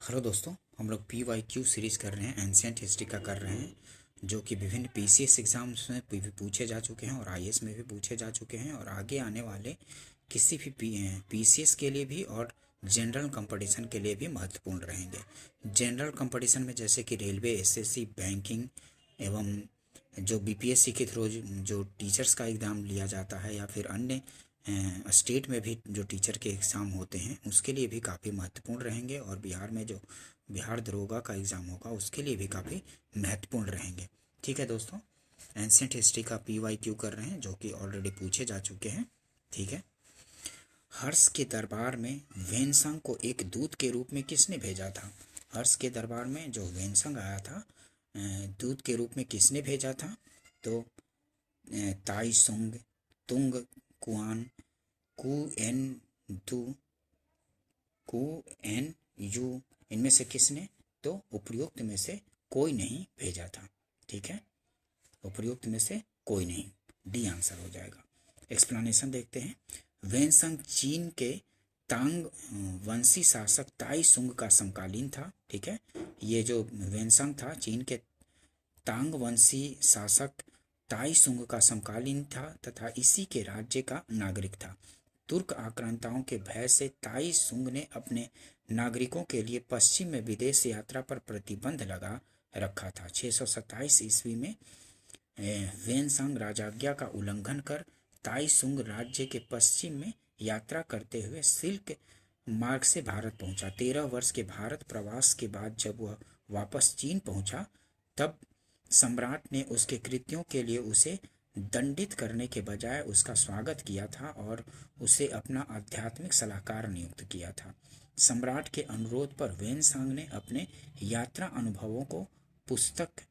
Hello दोस्तों, हम लोग PYQ सीरीज़ कर रहे हैं, एंशियंट हिस्ट्री का कर रहे हैं, जो कि विभिन्न PCS एग्ज़ाम्स में भी पूछे जा चुके हैं और IAS में भी पूछे जा चुके हैं और आगे आने वाले किसी भी PCS के लिए भी और जनरल कंपटीशन के लिए भी महत्वपूर्ण रहेंगे। जनरल कंपटीशन में जैसे कि रेलवे, SSC, बैंकिंग एवं जो BPSC के थ्रू जो टीचर्स का एग्ज़ाम लिया जाता है या फिर अन्य स्टेट में भी जो टीचर के एग्ज़ाम होते हैं उसके लिए भी काफ़ी महत्वपूर्ण रहेंगे और बिहार में जो बिहार दरोगा का एग्ज़ाम होगा उसके लिए भी काफ़ी महत्वपूर्ण रहेंगे। ठीक है दोस्तों, एंशियंट हिस्ट्री का PYQ कर रहे हैं जो कि ऑलरेडी पूछे जा चुके हैं। ठीक है, हर्ष के दरबार में वेनसंग को एक दूत के रूप में किसने भेजा था? हर्ष के दरबार में जो वेनसंग आया था दूत के रूप में किसने भेजा था? तो ताई सुंग, तुंग कुआन, कुएन दू, कुएन यू, इनमें से किसने? तो उपयुक्त में से कोई नहीं भेजा था। ठीक है, उपयुक्त में से कोई नहीं, डी आंसर हो जाएगा। एक्सप्लेनेशन देखते हैं। वेनसंग चीन के तांग वंशी शासक ताई सुंग का समकालीन था। ठीक है, ये जो वेनसंग था चीन के तांग वंशी शासक ताई सुंग का समकालीन था तथा इसी के राज्य का नागरिक था। तुर्क आक्रांताओं के भय से ताई सुंग ने अपने नागरिकों के लिए पश्चिम में विदेश यात्रा पर प्रतिबंध लगा रखा था। 627 ईस्वी में वेनसांग राजाज्ञा का उल्लंघन कर ताई सुंग राज्य के पश्चिम में यात्रा करते हुए सिल्क मार्ग से भारत पहुंचा। 13 वर्ष के भारत प्रवास के बाद जब वह वापस चीन पहुंचा तब सम्राट ने उसके कृत्यों के लिए उसे दंडित करने के बजाय उसका स्वागत किया था और उसे अपना आध्यात्मिक सलाहकार नियुक्त किया था। सम्राट के अनुरोध पर वेनसांग ने अपने यात्रा अनुभवों को पुस्तक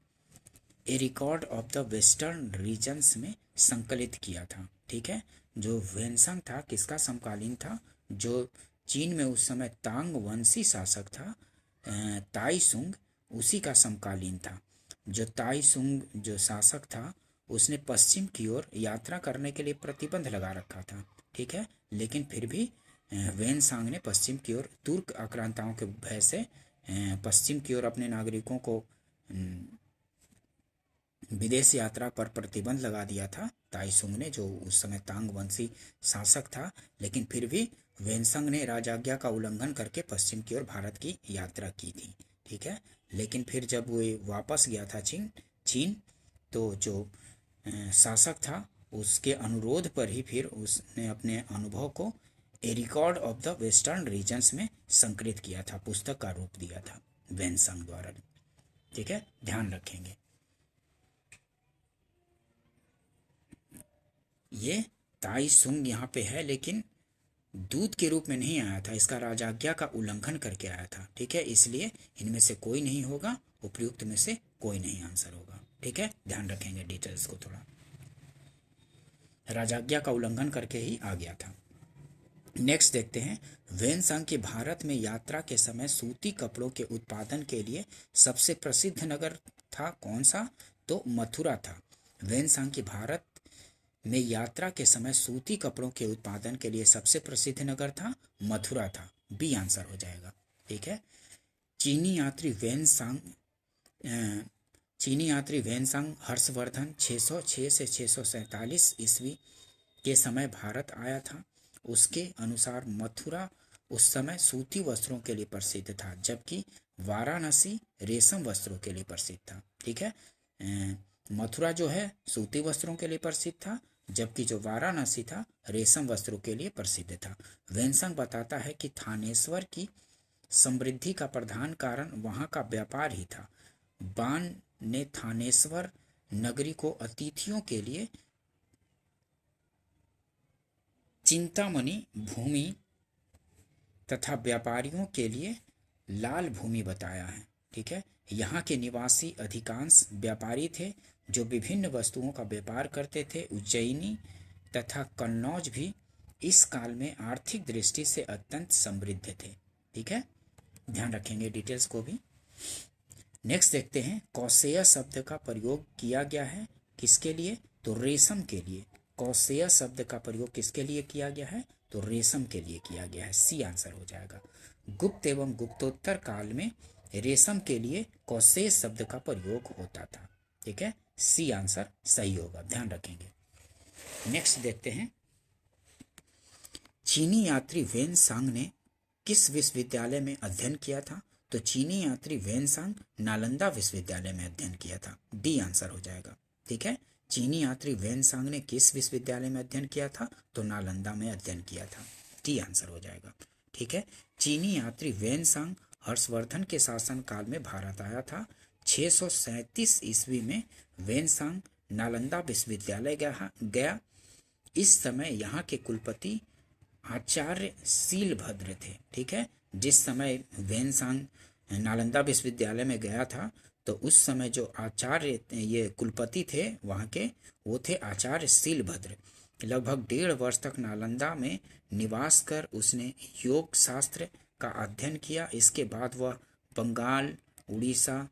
a record of the western regions में संकलित किया था। ठीक है, जो वेनसांग था किसका समकालीन था? जो चीन में उस समय तांग वंशी शासक था ताई सुंग, उसी का समकालीन था। जो ताई सुंग जो शासक था उसने पश्चिम की ओर यात्रा करने के लिए प्रतिबंध लगा रखा था। ठीक है, लेकिन फिर भी वेनसांग ने पश्चिम की ओर तुर्क आक्रांताओं के भय से पश्चिम की ओर अपने नागरिकों को विदेश यात्रा पर प्रतिबंध लगा दिया था ताई सुंग ने, जो उस समय तांग वंशी शासक था। लेकिन फिर भी वेनसंग ने राजाज्ञा का उल्लंघन करके पश्चिम की ओर भारत की यात्रा की थी। ठीक है, लेकिन फिर जब वो वापस गया था चीन तो जो शासक था उसके अनुरोध पर ही फिर उसने अपने अनुभव को a record of the western regions में संकलित किया था, पुस्तक का रूप दिया था वेनसंग द्वारा। ठीक है, ध्यान रखेंगे। ये ताई सुंग यहाँ पे है लेकिन दूत के रूप में नहीं आया था, इसका राजाज्ञा का उल्लंघन करके आया था। ठीक है, इसलिए इनमें से कोई नहीं होगा, उपयुक्त में से कोई नहीं आंसर होगा। ठीक है, ध्यान रखेंगे डिटेल्स को थोड़ा। राजाज्ञा का उल्लंघन करके ही आ गया था। नेक्स्ट देखते हैं, वेनसांग की भारत में यात्रा के समय सूती कपड़ों के उत्पादन के लिए सबसे प्रसिद्ध नगर था कौन सा? तो मथुरा था। वेनसांग की भारत में यात्रा के समय सूती कपड़ों के उत्पादन के लिए सबसे प्रसिद्ध नगर था मथुरा था, बी आंसर हो जाएगा। ठीक है, चीनी यात्री वेनसांग हर्षवर्धन 606 से 647 ईस्वी के समय भारत आया था। उसके अनुसार मथुरा उस समय सूती वस्त्रों के लिए प्रसिद्ध था जबकि वाराणसी रेशम वस्त्रों के लिए प्रसिद्ध था। ठीक है, मथुरा जो है सूती वस्त्रों के लिए प्रसिद्ध था जबकि जो वाराणसी था रेशम वस्त्रों के लिए प्रसिद्ध था। वेनसंग बताता है कि थानेश्वर की समृद्धि का प्रधान कारण वहां का व्यापार ही था। बाण ने थानेश्वर नगरी को अतिथियों के लिए चिंतामणि भूमि तथा व्यापारियों के लिए लाल भूमि बताया है। ठीक है, यहाँ के निवासी अधिकांश व्यापारी थे जो विभिन्न वस्तुओं का व्यापार करते थे। उज्जैनी तथा कन्नौज भी इस काल में आर्थिक दृष्टि से अत्यंत समृद्ध थे। ठीक है, ध्यान रखेंगे डिटेल्स को भी। नेक्स्ट देखते हैं, कौशेय शब्द का प्रयोग किया गया है किसके लिए? तो रेशम के लिए। कौशेय शब्द का प्रयोग किसके लिए किया गया है? तो रेशम के लिए किया गया है, सी आंसर हो जाएगा। गुप्त एवं गुप्तोत्तर काल में रेशम के लिए कौशेष शब्द का प्रयोग होता था। ठीक है, सी आंसर सही होगा, ध्यान रखेंगे। नेक्स्ट देखते हैं, चीनी यात्री वेन सांग ने किस विश्वविद्यालय में अध्ययन किया था? तो चीनी यात्री वेन सांग नालंदा विश्वविद्यालय में अध्ययन किया था, डी आंसर हो जाएगा। ठीक है, चीनी यात्री वेन सांग ने किस विश्वविद्यालय में अध्ययन किया था? तो नालंदा में अध्ययन किया था, डी आंसर हो जाएगा। ठीक है, चीनी यात्री वेन सांग हर्षवर्धन के शासनकाल में भारत आया था। 637 ईस्वी में वेन सांग नालंदा विश्वविद्यालय गया। इस समय यहाँ के कुलपति आचार्य शीलभद्र थे। ठीक है, जिस समय वेन सांग नालंदा विश्वविद्यालय में गया था तो उस समय जो आचार्य ये कुलपति थे वहाँ के, वो थे आचार्य शीलभद्र। लगभग 1.5 वर्ष तक नालंदा में निवास कर उसने योग शास्त्र का अध्ययन किया। इसके बाद वह बंगाल, उड़ीसा,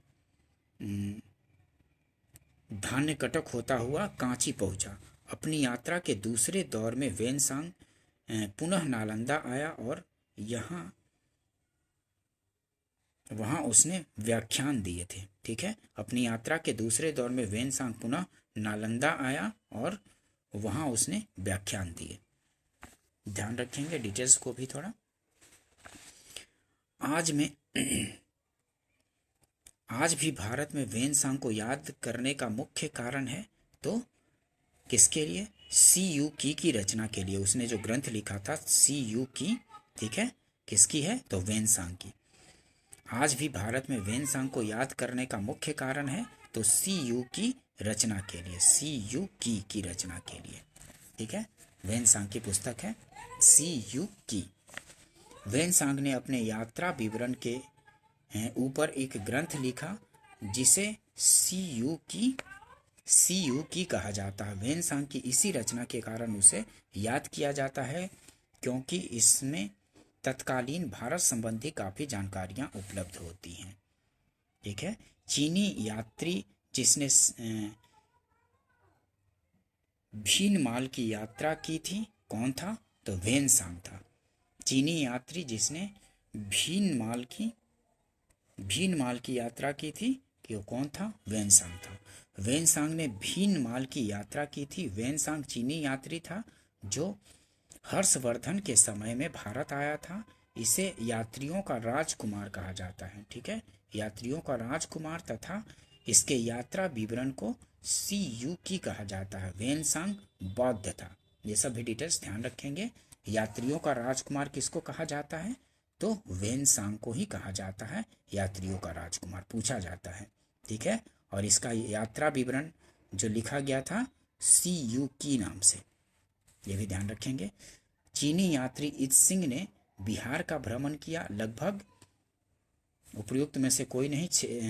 धान्यकटक होता हुआ कांची पहुंचा। अपनी यात्रा के दूसरे दौर में वेन सांग पुनः नालंदा आया और वहां उसने व्याख्यान दिए थे। ठीक है, अपनी यात्रा के दूसरे दौर में वेन सांग पुनः नालंदा आया और वहां उसने व्याख्यान दिए। ध्यान रखेंगे डिटेल्स को भी थोड़ा। आज भी भारत में वेन सांग को याद करने का मुख्य कारण है, तो किसके लिए? सी यू की रचना के लिए। उसने जो ग्रंथ लिखा था सी यू की, ठीक है, किसकी है? तो वेन सांग की। आज भी भारत में वेन सांग को याद करने का मुख्य कारण है, तो सी यू की रचना के लिए, सी यू की रचना के लिए। ठीक है, वेन सांग की पुस्तक है सी यू की। वेन सांग ने अपने यात्रा विवरण के ऊपर एक ग्रंथ लिखा जिसे सी यू की कहा जाता है। वेन सांग की इसी रचना के कारण उसे याद किया जाता है, क्योंकि इसमें तत्कालीन भारत संबंधी काफी जानकारियां उपलब्ध होती हैं। ठीक है, चीनी यात्री जिसने भीनमाल की यात्रा की थी, कौन था? तो वेन सांग था। चीनी यात्री जिसने भीनमाल की यात्रा की थी, कि वो कौन था? वेन सांग था। वेन सांग ने भीनमाल की यात्रा की थी। वेन सांग चीनी यात्री था जो हर्षवर्धन के समय में भारत आया था। इसे यात्रियों का राजकुमार कहा जाता है। ठीक है, यात्रियों का राजकुमार तथा इसके यात्रा विवरण को सी यू की कहा जाता है। वेन सांग बौद्ध था। ये सब भी डिटेल्स ध्यान रखेंगे। यात्रियों का राजकुमार किसको कहा जाता है? तो वेन सांग को ही कहा जाता है यात्रियों का राजकुमार, पूछा जाता है। ठीक है, और इसका यात्रा विवरण जो लिखा गया था सी यू की नाम से, ये भी ध्यान रखेंगे। चीनी यात्री इत सिंह ने बिहार का भ्रमण किया। लगभग उपयुक्त में से कोई नहीं,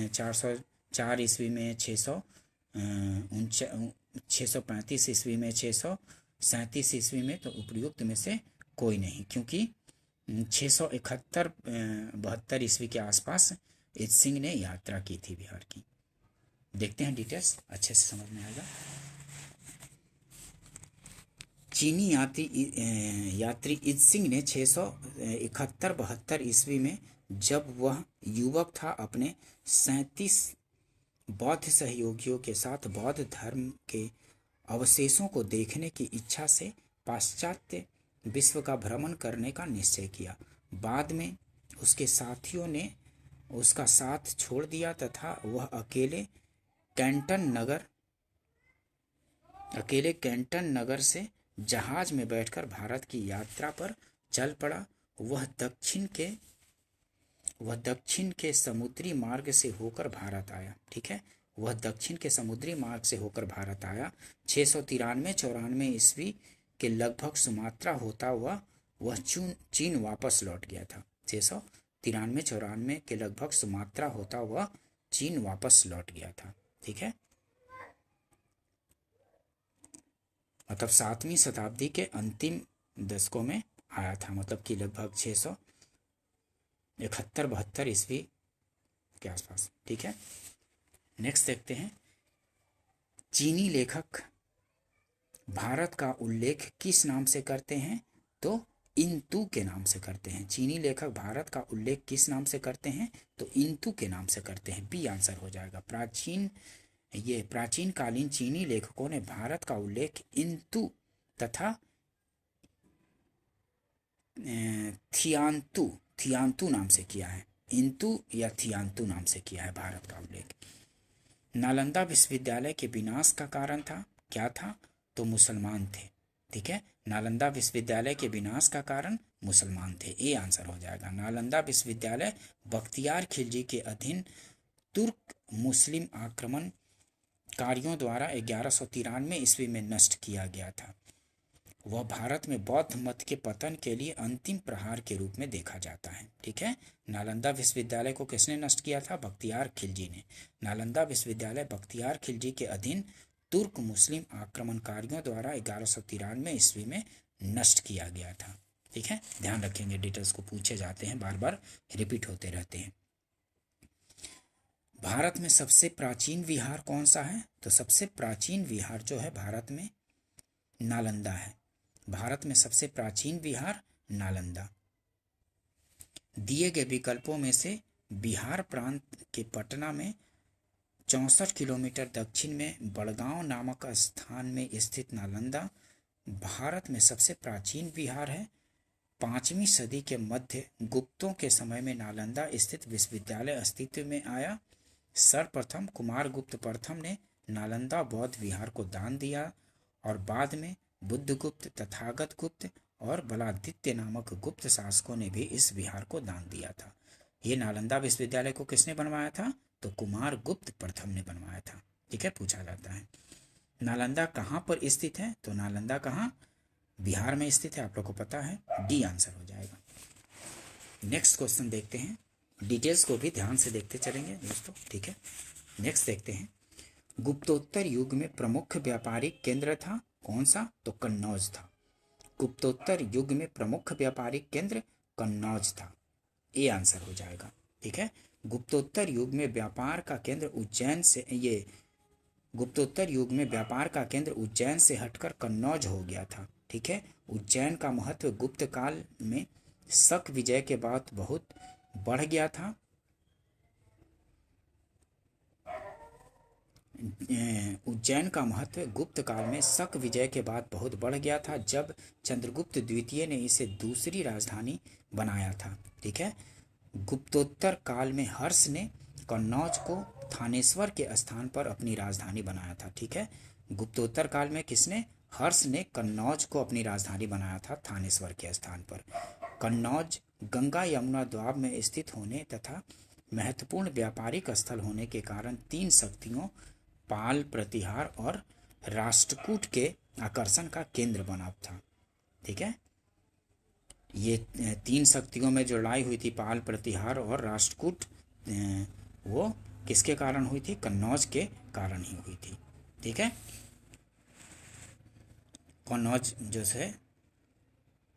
404 ईस्वी में, 635 ईस्वी में, 637 ईस्वी में, तो उपयुक्त में से कोई नहीं, क्योंकि 671-72 ईस्वी के आसपास इत सिंह ने यात्रा की थी बिहार की। देखते हैं डिटेल्स, अच्छे से समझ में आएगा। चीनी यात्री इत सिंह ने 671-72 ईस्वी में, जब वह युवक था, अपने 37 बौद्ध सहयोगियों के साथ बौद्ध धर्म के अवशेषों को देखने की इच्छा से पाश्चात्य विश्व का भ्रमण करने का निश्चय किया। बाद में उसके साथियों ने उसका साथ छोड़ दिया तथा वह अकेले कैंटन नगर से जहाज में बैठकर भारत की यात्रा पर चल पड़ा। वह दक्षिण के समुद्री मार्ग से होकर भारत आया। ठीक है, वह दक्षिण के समुद्री मार्ग से होकर भारत आया। 693-94 ईस्वी के लगभग सुमात्रा होता हुआ वह चीन वापस लौट गया था। 693-94 के लगभग सुमात्रा होता हुआ चीन वापस लौट गया था। ठीक है, मतलब 7वीं शताब्दी के अंतिम दशकों में आया था, मतलब कि लगभग 671-72 ईस्वी के आसपास। ठीक है, नेक्स्ट देखते हैं, चीनी लेखक भारत का उल्लेख किस नाम से करते हैं? तो इंतु के नाम से करते हैं। चीनी लेखक भारत का उल्लेख किस नाम से करते हैं? तो इंतु के नाम से करते हैं। बी आंसर हो जाएगा। प्राचीन कालीन चीनी लेखकों ने भारत का उल्लेख इंतु तथा थियांतु नाम से किया है। इंतु या थियांतु नाम से किया है भारत का उल्लेख। नालंदा विश्वविद्यालय के विनाश का कारण था, क्या था? तो मुसलमान थे। ठीक है, नालंदा विश्वविद्यालय के विनाश का कारण मुसलमान थे। ए आंसर हो जाएगा। नालंदा विश्वविद्यालय बख्तियार खिलजी के अधीन तुर्क मुस्लिम आक्रमणकारियों द्वारा 1193 ईस्वी में नष्ट किया गया था। वह भारत में बौद्ध मत के पतन के लिए अंतिम प्रहार के रूप में देखा जाता है। ठीक है, नालंदा विश्वविद्यालय को किसने नष्ट किया था? बख्तियार खिलजी ने। नालंदा विश्वविद्यालय बख्तियार खिलजी के अधीन तुर्क मुस्लिम आक्रमणकारियों द्वारा 1193 ईस्वी में नष्ट किया गया था। ठीक है, ध्यान रखेंगे, डिटेल्स को पूछे जाते हैं, बार बार रिपीट होते रहते हैं। भारत में सबसे प्राचीन विहार कौन सा है? तो सबसे प्राचीन विहार जो है भारत में नालंदा है। भारत में सबसे प्राचीन विहार नालंदा। दिए गए विकल्पों में से बिहार प्रांत के पटना में 64 किलोमीटर दक्षिण में बड़गांव नामक स्थान में स्थित नालंदा भारत में सबसे प्राचीन विहार है। 5वीं सदी के मध्य गुप्तों के समय में नालंदा स्थित विश्वविद्यालय अस्तित्व में आया। सर्वप्रथम कुमारगुप्त प्रथम ने नालंदा बौद्ध विहार को दान दिया और बाद में बुद्धगुप्त, तथागत गुप्त और बलादित्य नामक गुप्त शासकों ने भी इस विहार को दान दिया था। ये नालंदा विश्वविद्यालय को किसने बनवाया था? तो कुमारगुप्त प्रथम ने बनवाया था। ठीक है, पूछा जाता है नालंदा कहाँ पर स्थित है? तो नालंदा कहाँ? बिहार में स्थित है, आप लोग को पता है। डी आंसर हो जाएगा। नेक्स्ट क्वेश्चन देखते हैं, डिटेल्स को भी ध्यान से देखते चलेंगे दोस्तों। ठीक है, नेक्स्ट देखते हैं। गुप्तोत्तर युग में प्रमुख व्यापारिक केंद्र था कौन सा? तो कन्नौज था। गुप्तोत्तर युग में प्रमुख व्यापारिक केंद्र कन्नौज था। ए आंसर हो जाएगा। ठीक है, गुप्तोत्तर युग में व्यापार का केंद्र उज्जैन से गुप्तोत्तर युग में व्यापार का केंद्र उज्जैन से हटकर कन्नौज हो गया था। ठीक है, उज्जैन का महत्व गुप्त काल में शक विजय के बाद बहुत बढ़ गया था। उज्जैन का महत्व गुप्त काल में शक विजय के बाद बहुत बढ़ गया था, जब चंद्रगुप्त द्वितीय ने इसे दूसरी राजधानी बनाया था। ठीक है, गुप्तोत्तर काल में हर्ष ने कन्नौज को थानेश्वर के स्थान पर अपनी राजधानी बनाया था। ठीक है, गुप्तोत्तर काल में किसने? हर्ष ने कन्नौज को अपनी राजधानी बनाया था थानेश्वर के स्थान पर। कन्नौज गंगा यमुना द्वाब में स्थित होने तथा महत्वपूर्ण व्यापारिक स्थल होने के कारण 3 शक्तियों पाल, प्रतिहार और राष्ट्रकूट के आकर्षण का केंद्र बना था। ठीक है, ये 3 शक्तियों में जो लड़ाई हुई थी, पाल, प्रतिहार और राष्ट्रकूट, वो किसके कारण हुई थी? कन्नौज के कारण ही हुई थी। ठीक है, कन्नौज जो है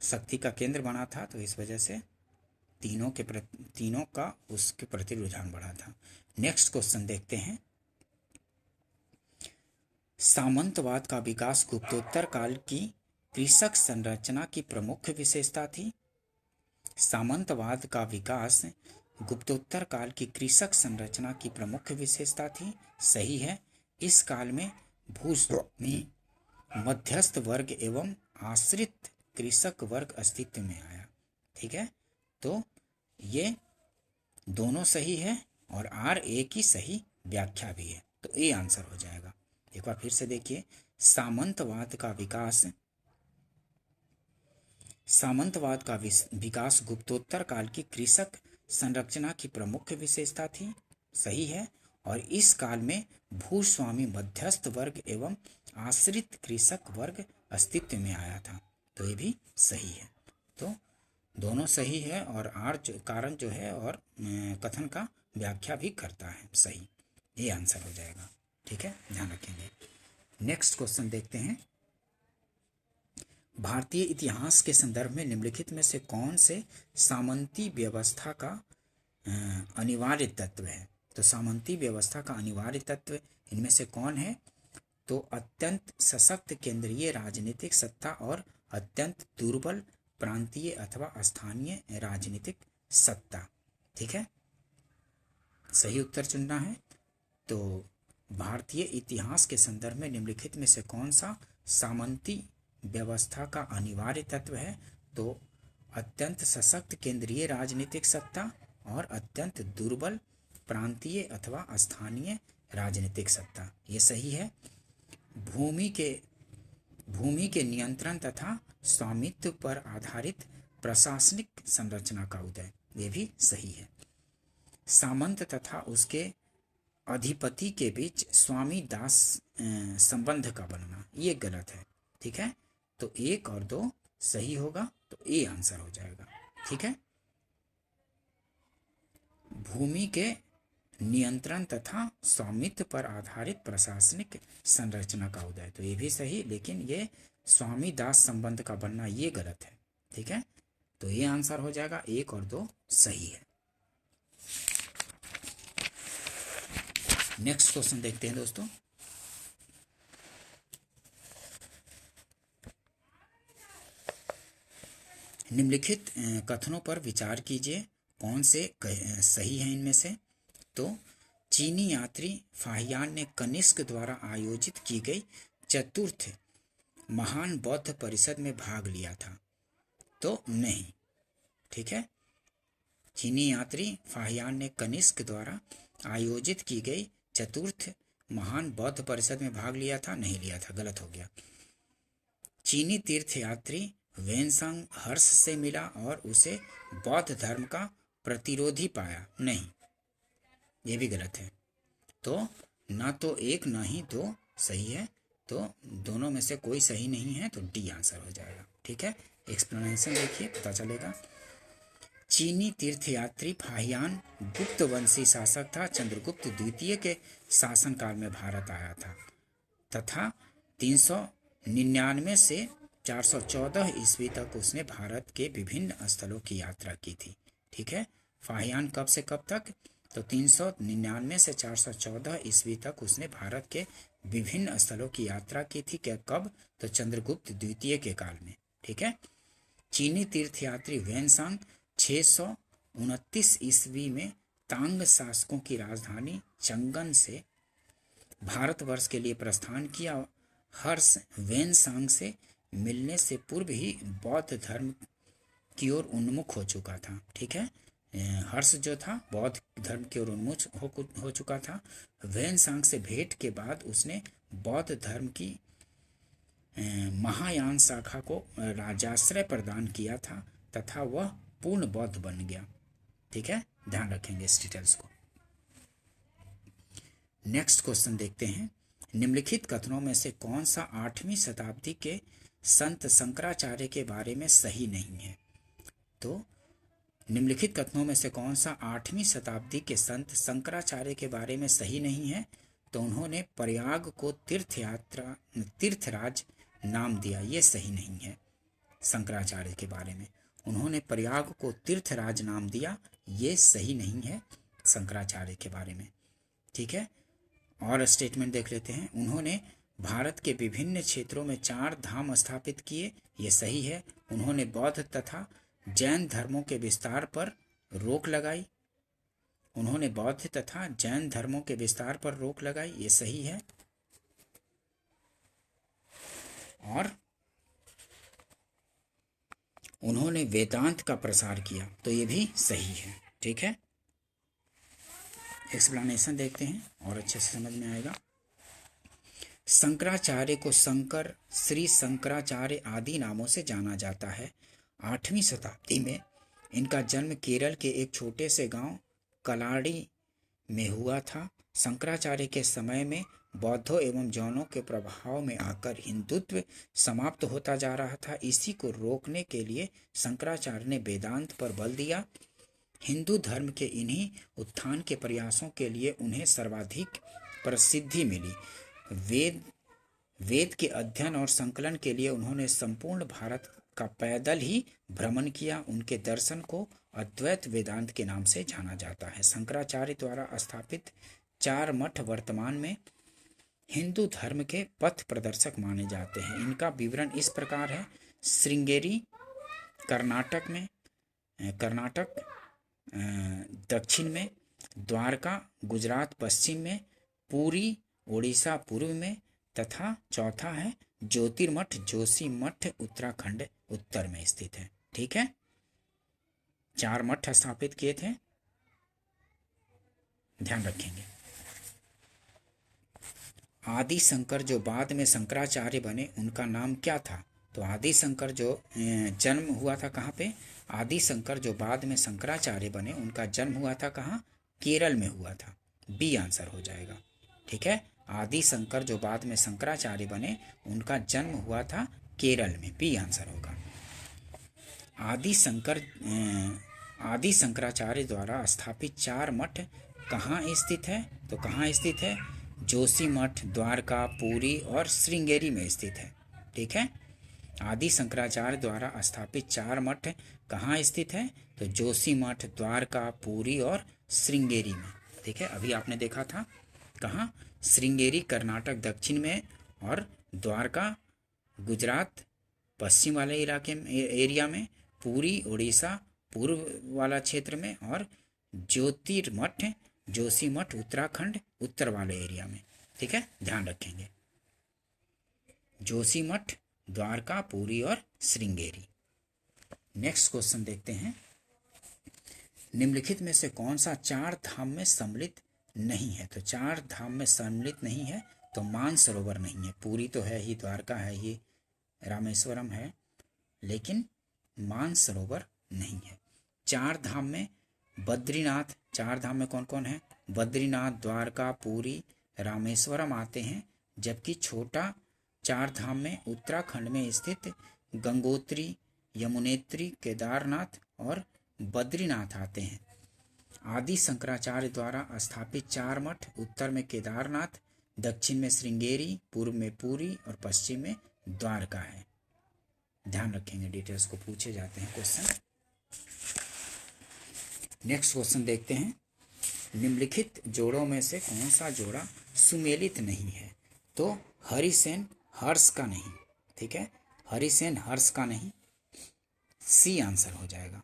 शक्ति का केंद्र बना था, तो इस वजह से तीनों का उसके प्रति रुझान बढ़ा था। नेक्स्ट क्वेश्चन देखते हैं। सामंतवाद का विकास गुप्तोत्तर काल की कृषक संरचना की प्रमुख विशेषता थी। सामंतवाद का विकास गुप्तोत्तर काल की कृषक संरचना की प्रमुख विशेषता थी। सही है। इस काल में भूस्वामी, मध्यस्थ वर्ग एवं आश्रित कृषक वर्ग अस्तित्व में आया। ठीक है, तो ये दोनों सही है और आर ए की सही व्याख्या भी है, तो ए आंसर हो जाएगा। एक बार फिर से देखिए, सामंतवाद का विकास गुप्तोत्तर काल की कृषक संरचना की प्रमुख विशेषता थी। सही है। और इस काल में भूस्वामी, मध्यस्थ वर्ग एवं आश्रित कृषक वर्ग अस्तित्व में आया था, तो ये भी सही है। तो दोनों सही है और आर कारण जो है और कथन का व्याख्या भी करता है। सही, ये आंसर हो जाएगा। ठीक है, ध्यान रखेंगे। नेक्स्ट क्वेश्चन देखते हैं। भारतीय इतिहास के संदर्भ में निम्नलिखित में से कौन से सामंती व्यवस्था का अनिवार्य तत्व है? तो सामंती व्यवस्था का अनिवार्य तत्व इनमें से कौन है? तो अत्यंत सशक्त केंद्रीय राजनीतिक सत्ता और अत्यंत दुर्बल प्रांतीय अथवा स्थानीय राजनीतिक सत्ता। ठीक है, सही उत्तर चुनना है। तो भारतीय इतिहास के संदर्भ में निम्नलिखित में से कौन सा सामंती व्यवस्था का अनिवार्य तत्व है? तो अत्यंत सशक्त केंद्रीय राजनीतिक सत्ता और अत्यंत दुर्बल प्रांतीय अथवा स्थानीय राजनीतिक सत्ता, ये सही है। भूमि के नियंत्रण तथा स्वामित्व पर आधारित प्रशासनिक संरचना का उदय, ये भी सही है। सामंत तथा उसके अधिपति के बीच स्वामी दास संबंध का बनना, ये गलत है। ठीक है, तो 1 और 2 सही होगा, तो ए आंसर हो जाएगा। ठीक है, भूमि के नियंत्रण तथा स्वामित्व पर आधारित प्रशासनिक संरचना का उदय, तो ये भी सही, लेकिन ये स्वामी दास संबंध का बनना ये गलत है। ठीक है, तो ये आंसर हो जाएगा, 1 और 2 सही है। नेक्स्ट क्वेश्चन देखते हैं दोस्तों। निम्नलिखित कथनों पर विचार कीजिए, कौन से सही है इनमें से? तो चीनी यात्री फाहियान ने कनिष्क द्वारा आयोजित की गई चतुर्थ महान बौद्ध परिषद में भाग लिया था, तो नहीं। ठीक है, चीनी यात्री फाहियान ने कनिष्क द्वारा आयोजित की गई चतुर्थ महान बौद्ध परिषद में भाग लिया था, नहीं लिया था, गलत हो गया। चीनी तीर्थयात्री वेनसांग हर्ष से मिला और उसे बौद्ध धर्म का प्रतिरोधी पाया, नहीं, ये भी गलत है। तो ना तो 1 ना ही 2 सही है, तो दोनों में से कोई सही नहीं है, तो डी आंसर हो जाएगा। ठीक है, एक्सप्लेनेशन देखिए, पता चलेगा। चीनी तीर्थयात्री फाहियान गुप्त वंशी शासक था, चंद्रगुप्त द्वितीय के शासनकाल में भारत आया था तथा 399 से 414 ईस्वी तक उसने भारत के विभिन्न स्थलों की यात्रा की थी। ठीक है, फाहियान कब से कब तक? तो 399 से 414 ईस्वी तक उसने भारत के विभिन्न स्थलों की यात्रा की थी। क्या कब? तो चंद्रगुप्त द्वितीय के काल में। ठीक है, चीनी तीर्थयात्री वेनसांग 629 ईस्वी में तांग शासकों की राजधानी चंगन से भारतवर्ष के लिए प्रस्थान किया। हर्ष वेनसांग से मिलने से पूर्व ही बौद्ध धर्म की ओर उन्मुख हो चुका था। ठीक है, हर्ष जो था बौद्ध धर्म की ओर उन्मुख हो चुका था। वेनसांग से भेंट के बाद उसने बौद्ध धर्म की महायान शाखा को राजाश्रय प्रदान किया था तथा वह पूर्ण बौद्ध बन गया। ठीक है, ध्यान रखेंगे इस डिटेल्स को। नेक्स्ट क्वेश्चन देखते हैं। निम्नलिखित कथनों में से कौन सा 8वीं शताब्दी के संत शंकराचार्य के बारे में सही नहीं है? तो निम्नलिखित कथनों में से कौन सा 8वीं शताब्दी के संत शंकराचार्य के बारे में सही नहीं है? तो उन्होंने प्रयाग को तीर्थराज नाम दिया, ये सही नहीं है। शंकराचार्य के बारे में उन्होंने प्रयाग को तीर्थराज नाम दिया, ये सही नहीं है शंकराचार्य के बारे में। ठीक है, और स्टेटमेंट देख लेते हैं। उन्होंने भारत के विभिन्न क्षेत्रों में 4 धाम स्थापित किए, ये सही है। उन्होंने बौद्ध तथा जैन धर्मों के विस्तार पर रोक लगाई। उन्होंने बौद्ध तथा जैन धर्मों के विस्तार पर रोक लगाई, ये सही है। और उन्होंने वेदांत का प्रसार किया, तो ये भी सही है। ठीक है, एक्सप्लेनेशन देखते हैं और अच्छे से समझ में आएगा। शंकराचार्य को शंकर, श्री शंकराचार्य आदि नामों से जाना जाता है। 8वीं शताब्दी में इनका जन्म केरल के एक छोटे से गांव कलाड़ी में हुआ था। शंकराचार्य के समय में बौद्धों एवं जैनों के प्रभाव में आकर हिंदुत्व समाप्त होता जा रहा था। इसी को रोकने के लिए शंकराचार्य ने वेदांत पर बल दिया। हिंदू धर्म के इन्हीं उत्थान के प्रयासों के लिए उन्हें सर्वाधिक प्रसिद्धि मिली। वेद के अध्ययन और संकलन के लिए उन्होंने संपूर्ण भारत का पैदल ही भ्रमण किया। उनके दर्शन को अद्वैत वेदांत के नाम से जाना जाता है। शंकराचार्य द्वारा स्थापित 4 मठ वर्तमान में हिंदू धर्म के पथ प्रदर्शक माने जाते हैं। इनका विवरण इस प्रकार है। श्रृंगेरी कर्नाटक में, कर्नाटक दक्षिण में, द्वारका गुजरात पश्चिम में, पुरी उड़ीसा पूर्व में, तथा चौथा है ज्योतिर्मठ जोशीमठ उत्तराखंड उत्तर में स्थित है। ठीक है, 4 मठ स्थापित किए थे, ध्यान रखेंगे। आदि शंकर जो बाद में शंकराचार्य बने उनका नाम क्या था? तो आदि शंकर जो जन्म हुआ था कहाँ पे? आदि शंकर जो बाद में शंकराचार्य बने उनका जन्म हुआ था कहाँ? केरल में हुआ था। बी आंसर हो जाएगा। ठीक है, आदि शंकर जो बाद में शंकराचार्य बने उनका जन्म हुआ था केरल में। बी आंसर होगा। आदि शंकराचार्य द्वारा स्थापित 4 मठ कहाँ स्थित है? तो कहाँ स्थित है? जोशीमठ, द्वारका, पुरी और श्रृंगेरी में स्थित है। ठीक है, आदि शंकराचार्य द्वारा स्थापित 4 मठ कहाँ स्थित है? तो जोशीमठ, द्वारका, पुरी और श्रृंगेरी में। ठीक है, अभी आपने देखा था कहाँ? श्रृंगेरी कर्नाटक दक्षिण में और द्वारका गुजरात पश्चिम वाले इलाके में, एरिया में, पुरी उड़ीसा पूर्व वाला क्षेत्र में और ज्योतिर्मठ जोशीमठ उत्तराखंड उत्तर वाले एरिया में। ठीक है, ध्यान रखेंगे। जोशीमठ, द्वारका, पुरी और श्रृंगेरी। नेक्स्ट क्वेश्चन देखते हैं। निम्नलिखित में से कौन सा 4 धाम में सम्मिलित नहीं है? तो 4 धाम में सम्मिलित नहीं है तो मानसरोवर नहीं है। पुरी तो है ही, द्वारका है ही, रामेश्वरम है, लेकिन मानसरोवर नहीं है। 4 धाम में बद्रीनाथ, 4 धाम में कौन कौन है? बद्रीनाथ, द्वारका, पुरी, रामेश्वरम आते हैं। जबकि छोटा 4 धाम में उत्तराखंड में स्थित गंगोत्री, यमुनेत्री, केदारनाथ और बद्रीनाथ आते हैं। आदि शंकराचार्य द्वारा स्थापित 4 मठ उत्तर में केदारनाथ, दक्षिण में श्रृंगेरी, पूर्व में पुरी और पश्चिम में द्वारका है। ध्यान रखेंगे, डिटेल्स को पूछे जाते हैं क्वेश्चन। नेक्स्ट क्वेश्चन देखते हैं। निम्नलिखित जोड़ों में से कौन सा जोड़ा सुमेलित नहीं है? तो हरिसेन हर्ष का नहीं। ठीक है, हरिसेन हर्ष का नहीं, सी आंसर हो जाएगा।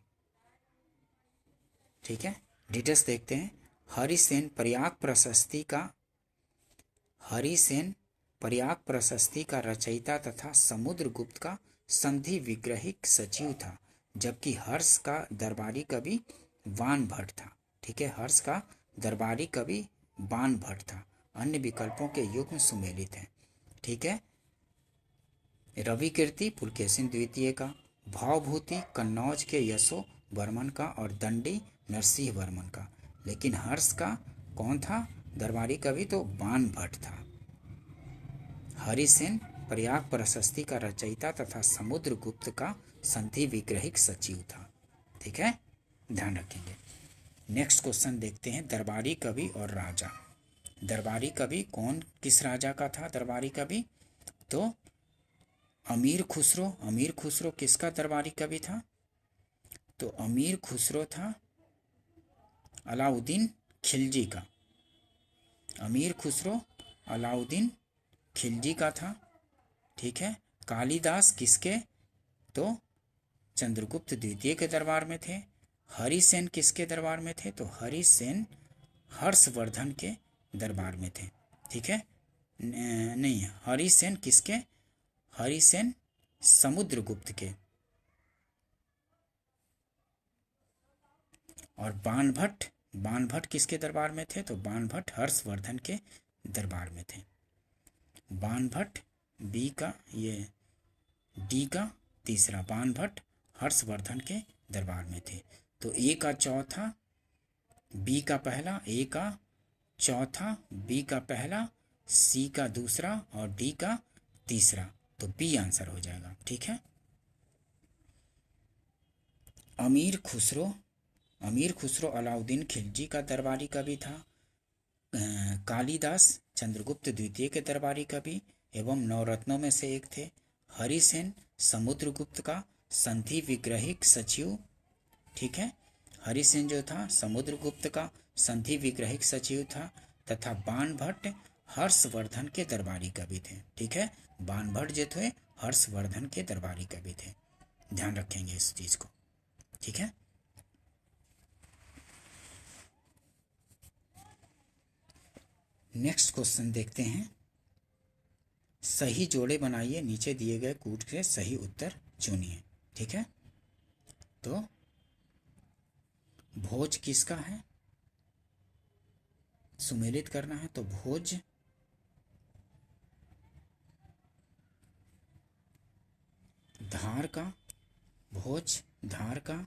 ठीक है, डिटेल्स देखते हैं। हरिसेन प्रयाग प्रशस्ति का रचयिता तथा समुद्रगुप्त का संधि विग्रहिक सचिव था, जबकि हर्ष का दरबारी कवि बाणभट्ट था। ठीक है, हर्ष का दरबारी कवि बाणभट्ट था। अन्य विकल्पों के युग्म सुमेलित हैं। ठीक है, रवि कीर्ति पुलकेशिन द्वितीय का, भावभूति कन्नौज के यशो वर्मन का और दंडी नरसिंह वर्मन का। लेकिन हर्ष का कौन था दरबारी कवि? तो बाणभट्ट था। हरिसेन प्रयाग प्रशस्ति का रचयिता तथा समुद्रगुप्त का संधि विग्रहिक सचिव था। ठीक है, ध्यान रखेंगे। नेक्स्ट क्वेश्चन देखते हैं। दरबारी कवि और राजा। दरबारी कवि कौन, किस राजा का था दरबारी कवि? तो अमीर खुसरो। अमीर खुसरो किसका दरबारी कवि था? तो अमीर खुसरो था अलाउद्दीन खिलजी का। अमीर खुसरो अलाउद्दीन खिलजी का था। ठीक है, कालिदास किसके? तो चंद्रगुप्त द्वितीय के दरबार में थे। हरिसेन किसके दरबार में थे? तो हरिसेन हर्षवर्धन के दरबार में थे। ठीक है, नहीं, हरिसेन किसके? हरिसेन समुद्रगुप्त के। और बाणभट्ट किसके दरबार में थे? तो बाणभट्ट हर्षवर्धन के दरबार में थे। बाणभट्ट बी का, ये डी का तीसरा, बाणभट्ट हर्षवर्धन के दरबार में थे। तो ए का चौथा, बी का पहला, ए का चौथा, बी का पहला, सी का दूसरा और डी का तीसरा। तो बी आंसर हो जाएगा। ठीक है, अमीर खुसरो अलाउद्दीन खिलजी का दरबारी कवि था। कालिदास चंद्रगुप्त द्वितीय के दरबारी कवि एवं नवरत्नों में से एक थे। हरिसेन समुद्रगुप्त का संधि विग्रहिक सचिव। ठीक है, हरिसेन जो था समुद्रगुप्त का संधि विग्रहिक सचिव था तथा बाणभट्ट हर्षवर्धन के दरबारी कवि थे। ठीक है, बाणभट्ट जो थे हर्षवर्धन के दरबारी कवि थे। ध्यान रखेंगे इस चीज को, ठीक है। नेक्स्ट क्वेश्चन देखते हैं। सही जोड़े बनाइए, नीचे दिए गए कूट के सही उत्तर चुनिए, ठीक है। तो भोज किसका है, सुमेलित करना है, तो भोज धार का, भोज धार का,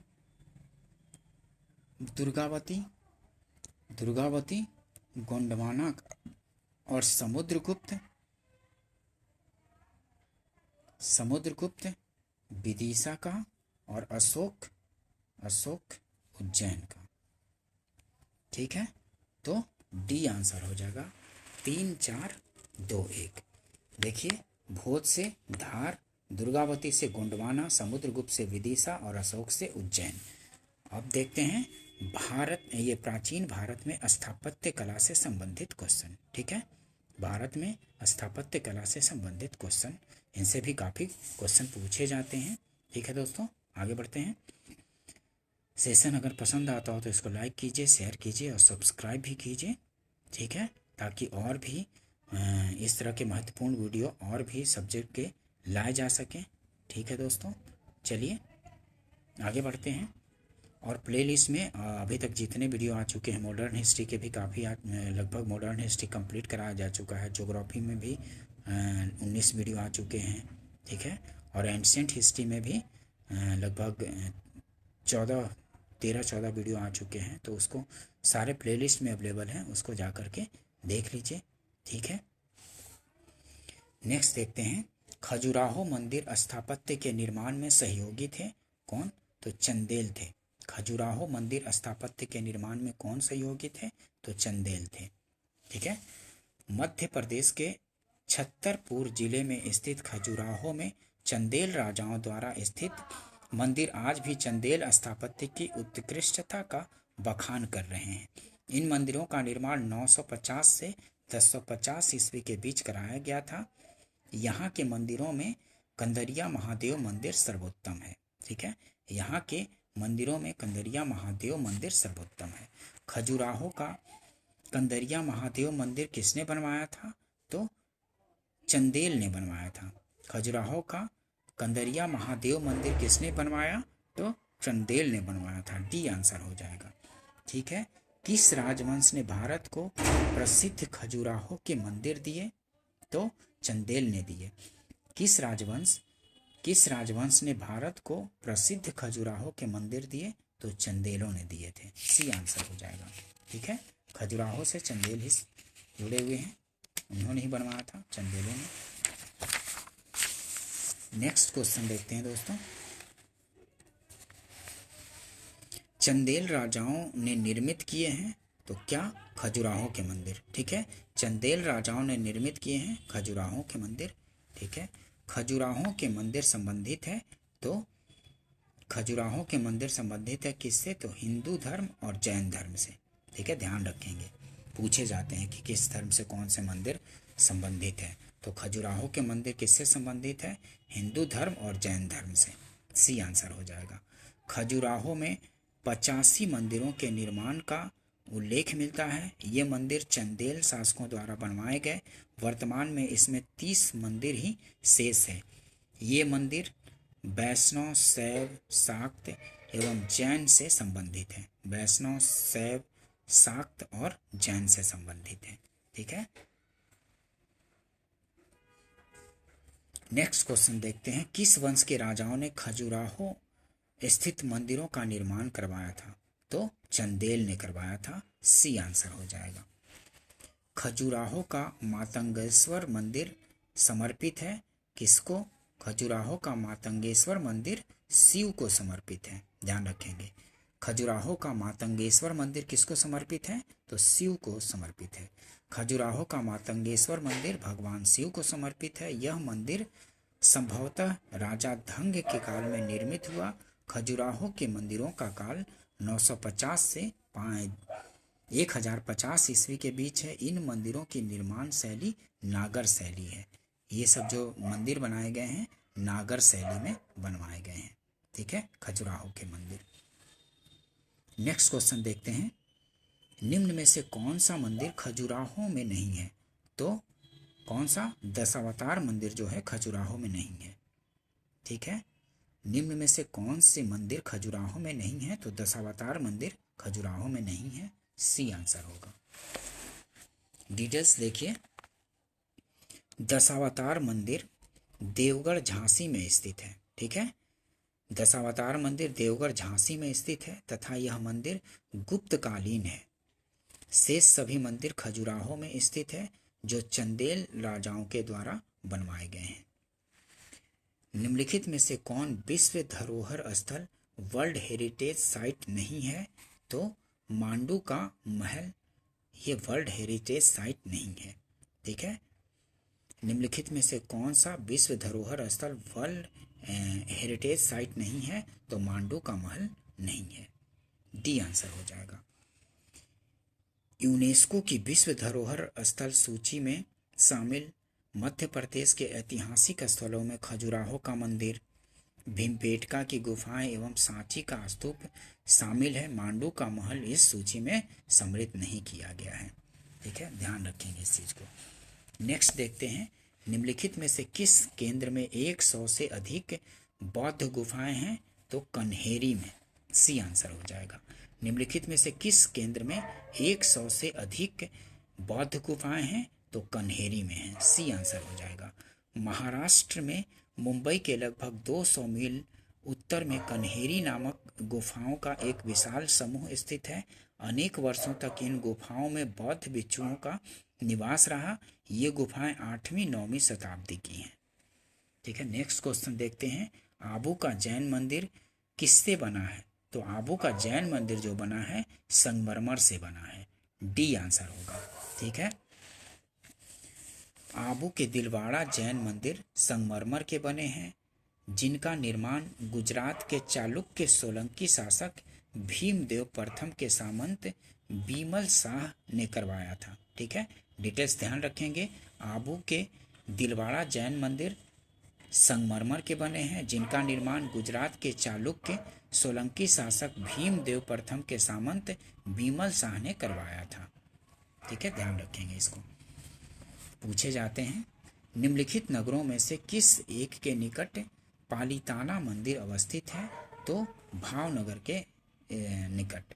दुर्गावती, दुर्गावती गोंडवाना का, और समुद्रगुप्त, समुद्रगुप्त विदिशा का, और अशोक, अशोक उज्जैन का, ठीक है। तो डी आंसर हो जाएगा। 3 4 2 1। देखिए, भोज से धार, दुर्गावती से गोंडवाना, समुद्रगुप्त से विदिशा और अशोक से उज्जैन। अब देखते हैं भारत, ये प्राचीन भारत में स्थापत्य कला से संबंधित क्वेश्चन, ठीक है। भारत में स्थापत्य कला से संबंधित क्वेश्चन, इनसे भी काफ़ी क्वेश्चन पूछे जाते हैं, ठीक है दोस्तों। आगे बढ़ते हैं। सेशन अगर पसंद आता हो तो इसको लाइक कीजिए, शेयर कीजिए और सब्सक्राइब भी कीजिए, ठीक है, ताकि और भी इस तरह के महत्वपूर्ण वीडियो और भी सब्जेक्ट के लाए जा सकें, ठीक है दोस्तों। चलिए आगे बढ़ते हैं। और प्लेलिस्ट में अभी तक जितने वीडियो आ चुके हैं, मॉडर्न हिस्ट्री के भी काफ़ी लगभग मॉडर्न हिस्ट्री कंप्लीट कराया जा चुका है। ज्योग्राफी में भी 19 वीडियो आ चुके हैं, ठीक है। और एंशिएंट हिस्ट्री में भी लगभग 13-14 वीडियो आ चुके हैं। तो उसको सारे प्लेलिस्ट में अवेलेबल हैं, उसको जा कर के देख लीजिए, ठीक है। नेक्स्ट देखते हैं। खजुराहो मंदिर स्थापत्य के निर्माण में सहयोगी थे, कौन, तो चंदेल थे। खजुराहो मंदिर स्थापत्य के निर्माण में कौन सहयोगी थे, तो चंदेल थे, ठीक है। मध्य प्रदेश के छतरपुर जिले में स्थित खजुराहो में चंदेल राजाओं द्वारा स्थित मंदिर आज भी चंदेल स्थापत्य की उत्कृष्टता का बखान कर रहे हैं। इन मंदिरों का निर्माण 950 से 1050 ईस्वी के बीच कराया गया था। यहाँ के मंदिरों में कंदरिया महादेव मंदिर सर्वोत्तम है, ठीक है। यहाँ के मंदिरों में कंदरिया महादेव मंदिर सर्वोत्तम है। खजुराहो का कंदरिया महादेव मंदिर किसने बनवाया था, तो चंदेल ने बनवाया था। खजुराहो का कंदरिया महादेव मंदिर किसने बनवाया, तो चंदेल ने बनवाया था। डी आंसर हो जाएगा, ठीक है। किस राजवंश ने भारत को प्रसिद्ध खजुराहो के मंदिर दिए, तो चंदेल ने दिए। किस राजवंश ने भारत को प्रसिद्ध खजुराहो के मंदिर दिए, तो चंदेलों ने दिए थे। सी आंसर हो जाएगा, ठीक है। खजुराहो से चंदेल ही जुड़े हुए हैं, उन्होंने ही बनवाया था, चंदेलों ने। नेक्स्ट क्वेश्चन देखते हैं दोस्तों। चंदेल राजाओं ने निर्मित किए हैं, तो क्या, खजुराहो के मंदिर, ठीक है। चंदेल राजाओं ने निर्मित किए हैं खजुराहो के मंदिर, ठीक है। खजुराहो के मंदिर संबंधित है, तो खजुराहो के मंदिर संबंधित है किससे, तो हिंदू धर्म और जैन धर्म से, ठीक है। ध्यान रखेंगे, पूछे जाते हैं कि किस धर्म से कौन से मंदिर संबंधित है। तो खजुराहो के मंदिर किससे संबंधित है, हिंदू धर्म और जैन धर्म से। सी आंसर हो जाएगा। खजुराहो में 85 मंदिरों के निर्माण का उल्लेख मिलता है। ये मंदिर चंदेल शासकों द्वारा बनवाए गए। वर्तमान में इसमें 30 मंदिर ही शेष है। ये मंदिर वैष्णव, शैव, शाक्त एवं जैन से संबंधित है। वैष्णव, शैव, शाक्त और जैन से संबंधित है, ठीक है। नेक्स्ट क्वेश्चन देखते हैं। किस वंश के राजाओं ने खजुराहो स्थित मंदिरों का निर्माण करवाया था, तो चंदेल ने करवाया था। सी आंसर हो जाएगा। खजुराहो का मातंगेश्वर मंदिर समर्पित है किसको, खजुराहो का मातंगेश्वर मंदिर शिव को समर्पित है, ध्यान रखेंगे। खजुराहो का मातंगेश्वर मंदिर किसको समर्पित है, तो शिव को समर्पित है। खजुराहो का मातंगेश्वर मंदिर भगवान शिव को समर्पित है। यह मंदिर संभवतः राजा धंग के काल में निर्मित हुआ। खजुराहो के मंदिरों का काल 950 से 1050 ईस्वी के बीच है। इन मंदिरों की निर्माण शैली नागर शैली है। ये सब जो मंदिर बनाए गए हैं नागर शैली में बनवाए गए हैं, ठीक है, खजुराहो के मंदिर। नेक्स्ट क्वेश्चन देखते हैं, निम्न में से कौन सा मंदिर खजुराहो में नहीं है? तो कौन सा? दशावतार मंदिर जो है खजुराहो में नहीं है। ठीक है, निम्न में से कौन से मंदिर खजुराहो में नहीं है? तो दशावतार मंदिर खजुराहो में नहीं है, सी आंसर होगा। डिटेल्स देखिए, दशावतार मंदिर देवगढ़ झांसी में स्थित है। ठीक है, दशावतार मंदिर देवगढ़ झांसी में स्थित है तथा यह मंदिर गुप्तकालीन है। शेष सभी मंदिर खजुराहो में स्थित है जो चंदेल राजाओं के द्वारा बनवाए गए हैं। निम्नलिखित में से कौन विश्व धरोहर स्थल वर्ल्ड हेरिटेज साइट नहीं है? तो मांडू का महल ये वर्ल्ड हेरिटेज साइट नहीं है। ठीक है, निम्नलिखित में से कौन सा विश्व धरोहर स्थल वर्ल्ड हेरिटेज साइट नहीं है? तो मांडू का महल नहीं है, डी आंसर हो जाएगा। यूनेस्को की विश्व धरोहर स्थल सूची में शामिल मध्य प्रदेश के ऐतिहासिक स्थलों में खजुराहो का मंदिर, भीमबेटका की गुफाएं एवं सांची का स्तूप शामिल है। मांडू का महल इस सूची में सम्मिलित नहीं किया गया है। ठीक है, ध्यान रखेंगे इस चीज को। नेक्स्ट देखते हैं, निम्नलिखित में से किस केंद्र में 100 से अधिक बौद्ध गुफाएं हैं? तो कन्हेरी में, सी आंसर हो जाएगा। निम्नलिखित में से किस केंद्र में 100 से अधिक बौद्ध गुफाएं हैं? तो कन्हेरी में है, सी आंसर हो जाएगा। महाराष्ट्र में मुंबई के लगभग 200 मील उत्तर में कन्हेरी नामक गुफाओं का एक विशाल समूह स्थित है। अनेक वर्षों तक इन गुफाओं में बौद्ध भिक्षुओं का निवास रहा। ये गुफाएं 8वीं-9वीं शताब्दी की हैं। ठीक है, नेक्स्ट क्वेश्चन देखते हैं, आबू का जैन मंदिर किससे बना है? तो आबू का जैन मंदिर जो बना है संगमरमर से बना है, डी आंसर होगा। ठीक है, आबू के दिलवाड़ा जैन मंदिर संगमरमर के बने हैं, जिनका निर्माण गुजरात के चालुक्य सोलंकी शासक भीमदेव प्रथम के सामंत बीमल शाह ने करवाया था। ठीक है, डिटेल्स ध्यान रखेंगे। आबू के दिलवाड़ा जैन मंदिर संगमरमर के बने हैं, जिनका निर्माण गुजरात के चालुक्य सोलंकी शासक भीमदेव प्रथम के सामंत बीमल शाह ने करवाया था। ठीक है, ध्यान रखेंगे इसको। पूछे जाते हैं, निम्नलिखित नगरों में से किस एक के निकट पालीताना मंदिर अवस्थित है? तो भावनगर के निकट।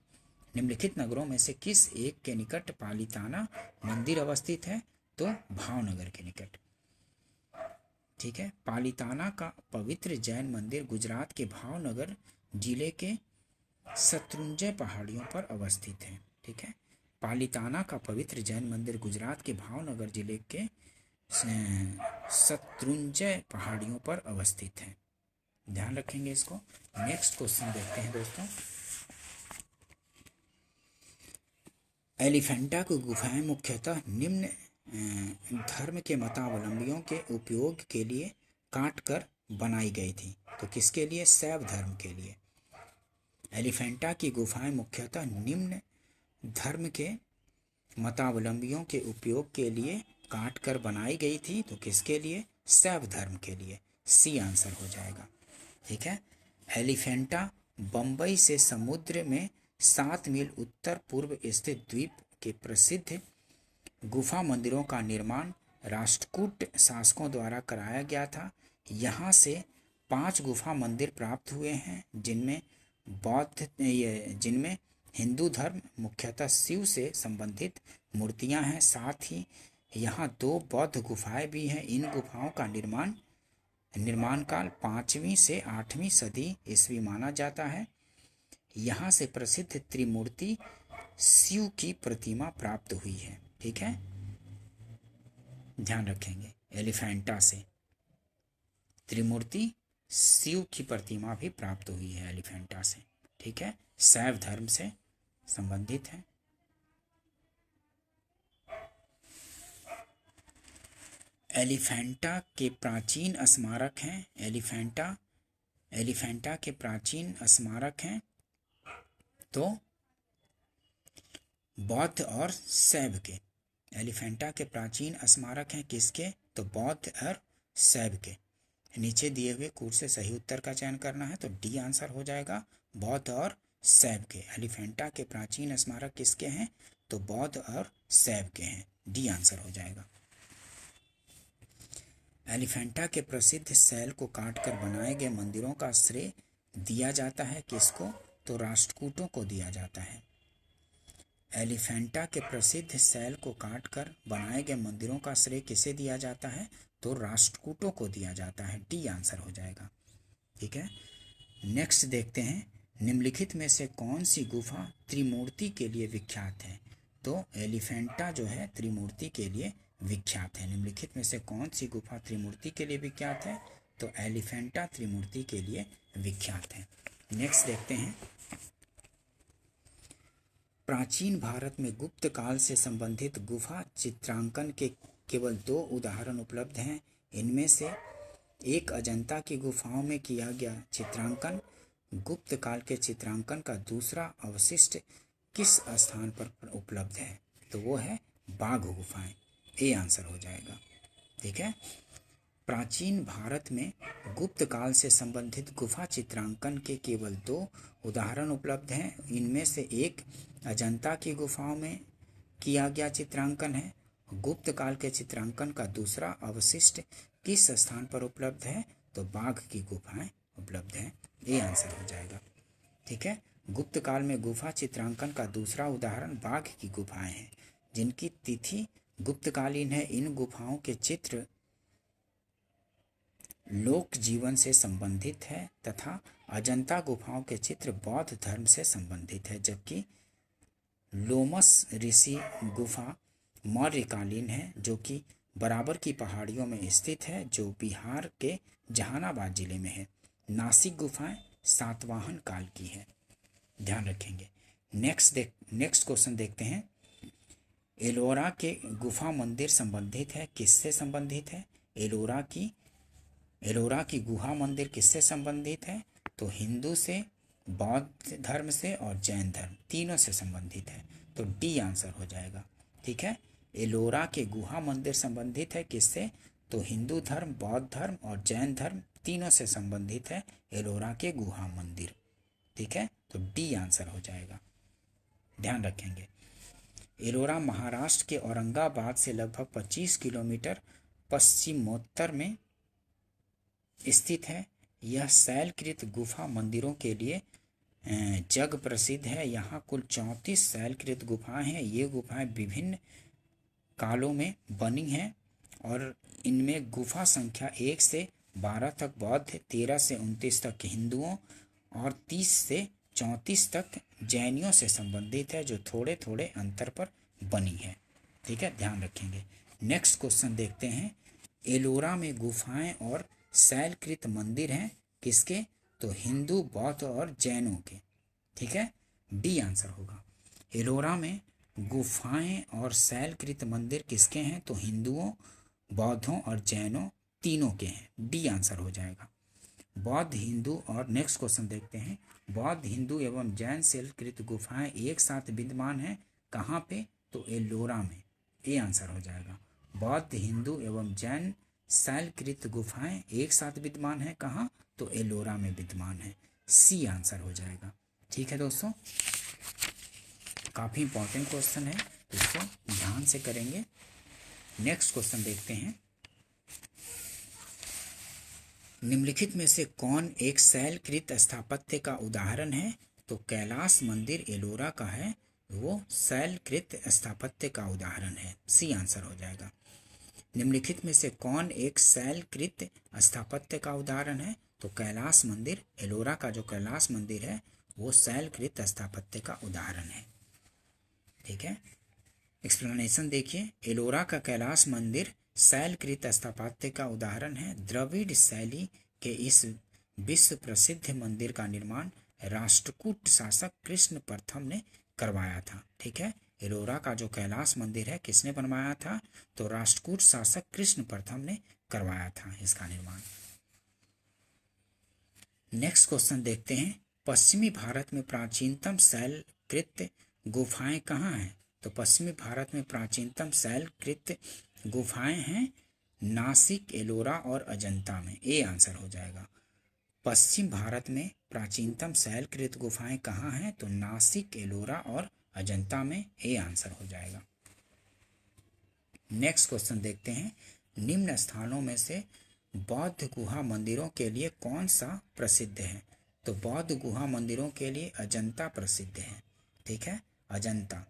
निम्नलिखित नगरों में से किस एक के निकट पालीताना मंदिर अवस्थित है? तो भावनगर के निकट। ठीक है, पालीताना का पवित्र जैन मंदिर गुजरात के भावनगर जिले के शत्रुंजय पहाड़ियों पर अवस्थित है। ठीक है, पालीताना का पवित्र जैन मंदिर गुजरात के भावनगर जिले के शत्रुंजय पहाड़ियों पर अवस्थित है, ध्यान रखेंगे इसको। नेक्स्ट क्वेश्चन देखते हैं दोस्तों, एलिफेंटा की गुफाएं मुख्यतः निम्न धर्म के मतावलंबियों के उपयोग के लिए काट कर बनाई गई थी। तो किसके लिए? शैव धर्म के लिए। एलिफेंटा की गुफाएं मुख्यतः निम्न धर्म के मतावलंबियों के उपयोग के लिए काट कर बनाई गई थी। तो किसके लिए? शैव धर्म के लिए, सी आंसर हो जाएगा। ठीक है, एलिफेंटा बंबई से समुद्र में 7 मील उत्तर पूर्व स्थित द्वीप के प्रसिद्ध गुफा मंदिरों का निर्माण राष्ट्रकूट शासकों द्वारा कराया गया था। यहाँ से 5 गुफा मंदिर प्राप्त हुए हैं, जिनमें हिंदू धर्म मुख्यतः शिव से संबंधित मूर्तियां हैं। साथ ही यहाँ 2 बौद्ध गुफाएं भी हैं। इन गुफाओं का निर्माण काल 5वीं से 8वीं सदी ईस्वी माना जाता है। यहाँ से प्रसिद्ध त्रिमूर्ति शिव की प्रतिमा प्राप्त हुई है। ठीक है, ध्यान रखेंगे, एलिफेंटा से त्रिमूर्ति शिव की प्रतिमा भी प्राप्त हुई है एलिफेंटा से। ठीक है, शैव धर्म से संबंधित है। एलिफेंटा के प्राचीन स्मारक हैं। एलिफेंटा के प्राचीन स्मारक हैं तो बौद्ध और शैव के। एलिफेंटा के प्राचीन स्मारक हैं किसके? तो बौद्ध और शैव के। नीचे दिए हुए कूट से सही उत्तर का चयन करना है, तो डी आंसर हो जाएगा, बौद्ध और शैव के। एलिफेंटा के प्राचीन स्मारक किसके हैं, तो बौद्ध और शैव के हैं, डी आंसर हो जाएगा। एलिफेंटा के प्रसिद्ध शैल को काटकर बनाए गए मंदिरों का श्रेय दिया जाता है किसको, तो राष्ट्रकूटों को दिया जाता है। एलिफेंटा के प्रसिद्ध शैल को काटकर बनाए गए मंदिरों का श्रेय किसे दिया जाता है, तो राष्ट्रकूटों को दिया जाता है, डी आंसर हो जाएगा। ठीक है, नेक्स्ट देखते हैं, निम्नलिखित में से कौन सी गुफा त्रिमूर्ति के लिए विख्यात है, तो एलिफेंटा जो है त्रिमूर्ति के लिए विख्यात है। निम्नलिखित में से कौन सी गुफा त्रिमूर्ति के लिए विख्यात है, तो एलिफेंटा त्रिमूर्ति के लिए विख्यात है। नेक्स्ट देखते हैं, प्राचीन भारत में गुप्त काल से संबंधित गुफा चित्रांकन के केवल 2 उदाहरण उपलब्ध हैं। इनमें से एक अजंता की गुफाओं में किया गया चित्रांकन गुप्त काल के चित्रांकन का दूसरा अवशिष्ट किस स्थान पर उपलब्ध है, तो वो है बाघ गुफाएं, ए आंसर हो जाएगा। ठीक है, प्राचीन भारत में गुप्त काल से संबंधित गुफा चित्रांकन के केवल 2 उदाहरण उपलब्ध हैं। इनमें से एक अजंता की गुफाओं में किया गया चित्रांकन है। गुप्त काल के चित्रांकन का दूसरा अवशिष्ट किस स्थान पर उपलब्ध है, तो बाघ की गुफाएं उपलब्ध हैं, ये आंसर हो जाएगा। ठीक है, गुप्त काल में गुफा चित्रांकन का दूसरा उदाहरण बाघ की गुफाएं हैं, जिनकी तिथि गुप्तकालीन है। इन गुफाओं के चित्र लोक जीवन से संबंधित है तथा अजंता गुफाओं के चित्र बौद्ध धर्म से संबंधित है, जबकि लोमस ऋषि गुफा मौर्यकालीन है, जो कि बराबर की पहाड़ियों में स्थित है, जो बिहार के जहानाबाद जिले में है। नासिक गुफाएं सातवाहन काल की है, ध्यान रखेंगे। नेक्स्ट क्वेश्चन देखते हैं, एलोरा के गुफा मंदिर संबंधित है, किससे संबंधित है, एलोरा की गुहा मंदिर किससे संबंधित है, तो हिंदू से, बौद्ध धर्म से और जैन धर्म तीनों से संबंधित है, तो डी आंसर हो जाएगा। ठीक है, एलोरा के गुहा मंदिर संबंधित है किससे, तो हिंदू धर्म, बौद्ध धर्म और जैन धर्म तीनों से संबंधित है एलोरा के गुहा मंदिर। ठीक है, तो डी आंसर हो जाएगा, ध्यान रखेंगे। एलोरा महाराष्ट्र के औरंगाबाद से लगभग 25 किलोमीटर पश्चिमोत्तर में स्थित है। यह शैलकृत गुफा मंदिरों के लिए जग प्रसिद्ध है। यहाँ कुल 34 शैलकृत गुफाएं हैं। ये गुफाएं विभिन्न कालों में बनी हैं और इनमें गुफा संख्या 1 से 12 तक बौद्ध, 13 से 29 तक हिंदुओं और 30 से 34 तक जैनियों से संबंधित है, जो थोड़े थोड़े अंतर पर बनी है। ठीक है, ध्यान रखेंगे। नेक्स्ट क्वेश्चन देखते हैं, एलोरा में गुफाएं और शैलकृत मंदिर हैं किसके, तो हिंदू, बौद्ध और जैनों के। ठीक है, डी आंसर होगा। एलोरा में गुफाएं और शैलकृत मंदिर किसके हैं, तो हिंदुओं, बौद्धों और जैनों तीनों के हैं, डी आंसर हो जाएगा। बौद्ध, हिंदू और नेक्स्ट क्वेश्चन देखते हैं, बौद्ध, हिंदू एवं जैन शैलकृत गुफाएं एक साथ विद्यमान हैं कहाँ पे, तो एलोरा में, ए आंसर हो जाएगा। बौद्ध, हिंदू एवं जैन शैलकृत गुफाएं एक साथ विद्यमान है कहाँ, तो एलोरा में विद्यमान है, सी आंसर हो जाएगा। ठीक है दोस्तों, काफ़ी इंपॉर्टेंट क्वेश्चन है, इसको ध्यान से करेंगे। नेक्स्ट क्वेश्चन देखते हैं, निम्नलिखित में से कौन एक शैलकृत स्थापत्य का उदाहरण है, तो कैलाश मंदिर एलोरा का है, वो शैलकृत स्थापत्य का उदाहरण है, सी आंसर हो जाएगा। निम्नलिखित में से कौन एक शैलकृत स्थापत्य का उदाहरण है, तो कैलाश मंदिर एलोरा का जो कैलाश मंदिर है वो शैलकृत स्थापत्य का उदाहरण है। ठीक है, एक्सप्लेनेशन देखिए, एलोरा का कैलाश मंदिर शैलकृत स्थापत्य का उदाहरण है। द्रविड़ शैली के इस विश्व प्रसिद्ध मंदिर का निर्माण राष्ट्रकूट शासक कृष्ण प्रथम ने करवाया था। ठीक है, एलोरा का जो कैलाश मंदिर है किसने बनवाया था, तो राष्ट्रकूट शासक कृष्ण प्रथम ने करवाया था इसका निर्माण। नेक्स्ट क्वेश्चन देखते हैं, पश्चिमी भारत में प्राचीनतम शैलकृत गुफाएं कहाँ हैं, तो पश्चिमी भारत में प्राचीनतम शैलकृत गुफाएं हैं नासिक, एलोरा और अजंता में, ए आंसर हो जाएगा। पश्चिम भारत में प्राचीनतम शैलकृत गुफाएं कहाँ हैं? तो नासिक, एलोरा और अजंता में, ए आंसर हो जाएगा। नेक्स्ट क्वेश्चन देखते हैं, निम्न स्थानों में से बौद्ध गुहा मंदिरों के लिए कौन सा प्रसिद्ध है? तो बौद्ध गुहा मंदिरों के लिए अजंता प्रसिद्ध है। ठीक है, अजंता।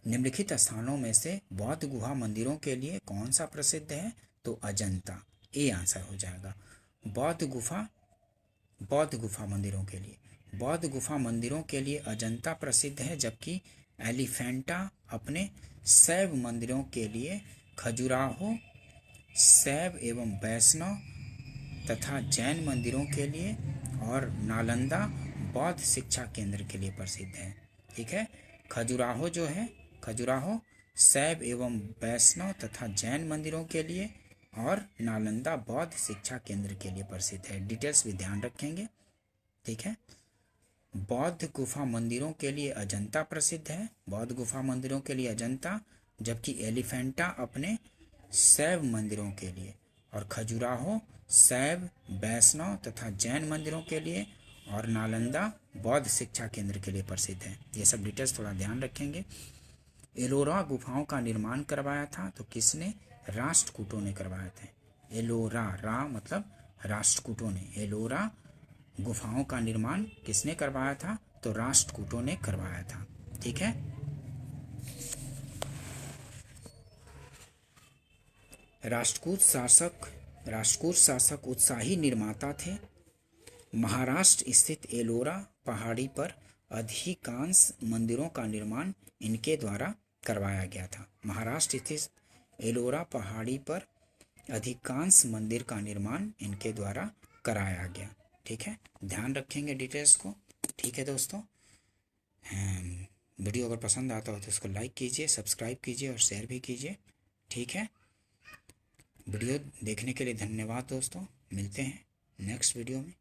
निम्नलिखित स्थानों में से बौद्ध गुहा मंदिरों के लिए कौन सा प्रसिद्ध है? तो अजंता, ए आंसर हो जाएगा। बौद्ध गुफा मंदिरों के लिए, बौद्ध गुफा मंदिरों के लिए अजंता प्रसिद्ध है, जबकि एलिफेंटा अपने शैव मंदिरों के लिए खजुराहो शैव एवं वैष्णव तथा जैन मंदिरों के लिए और नालंदा बौद्ध शिक्षा केंद्र के लिए प्रसिद्ध है। ठीक है, खजुराहो जो है, खजुराहो शैव एवं वैष्णव तथा जैन मंदिरों के लिए और नालंदा बौद्ध शिक्षा केंद्र के लिए प्रसिद्ध है। डिटेल्स भी ध्यान रखेंगे। ठीक है, बौद्ध गुफा मंदिरों के लिए अजंता प्रसिद्ध है, बौद्ध गुफा मंदिरों के लिए अजंता, जबकि एलिफेंटा अपने शैव मंदिरों के लिए और खजुराहो शैव, वैष्णव तथा जैन मंदिरों के लिए और नालंदा बौद्ध शिक्षा केंद्र के लिए प्रसिद्ध है। ये सब डिटेल्स थोड़ा ध्यान रखेंगे। एलोरा गुफाओं का निर्माण करवाया था तो किसने? राष्ट्रकूटों ने करवाया था। एलोरा, रा मतलब राष्ट्रकूटों ने, एलोरा गुफाओं का निर्माण किसने करवाया था? तो राष्ट्रकूटों ने करवाया था। ठीक है, राष्ट्रकूट शासक उत्साही निर्माता थे। महाराष्ट्र स्थित एलोरा पहाड़ी पर अधिकांश मंदिरों का निर्माण इनके द्वारा करवाया गया था। महाराष्ट्र स्थित एलोरा पहाड़ी पर अधिकांश मंदिर का निर्माण इनके द्वारा कराया गया। ठीक है, ध्यान रखेंगे डिटेल्स को। ठीक है दोस्तों, वीडियो अगर पसंद आता हो तो इसको लाइक कीजिए, सब्सक्राइब कीजिए और शेयर भी कीजिए। ठीक है, वीडियो देखने के लिए धन्यवाद दोस्तों। मिलते हैं नेक्स्ट वीडियो में।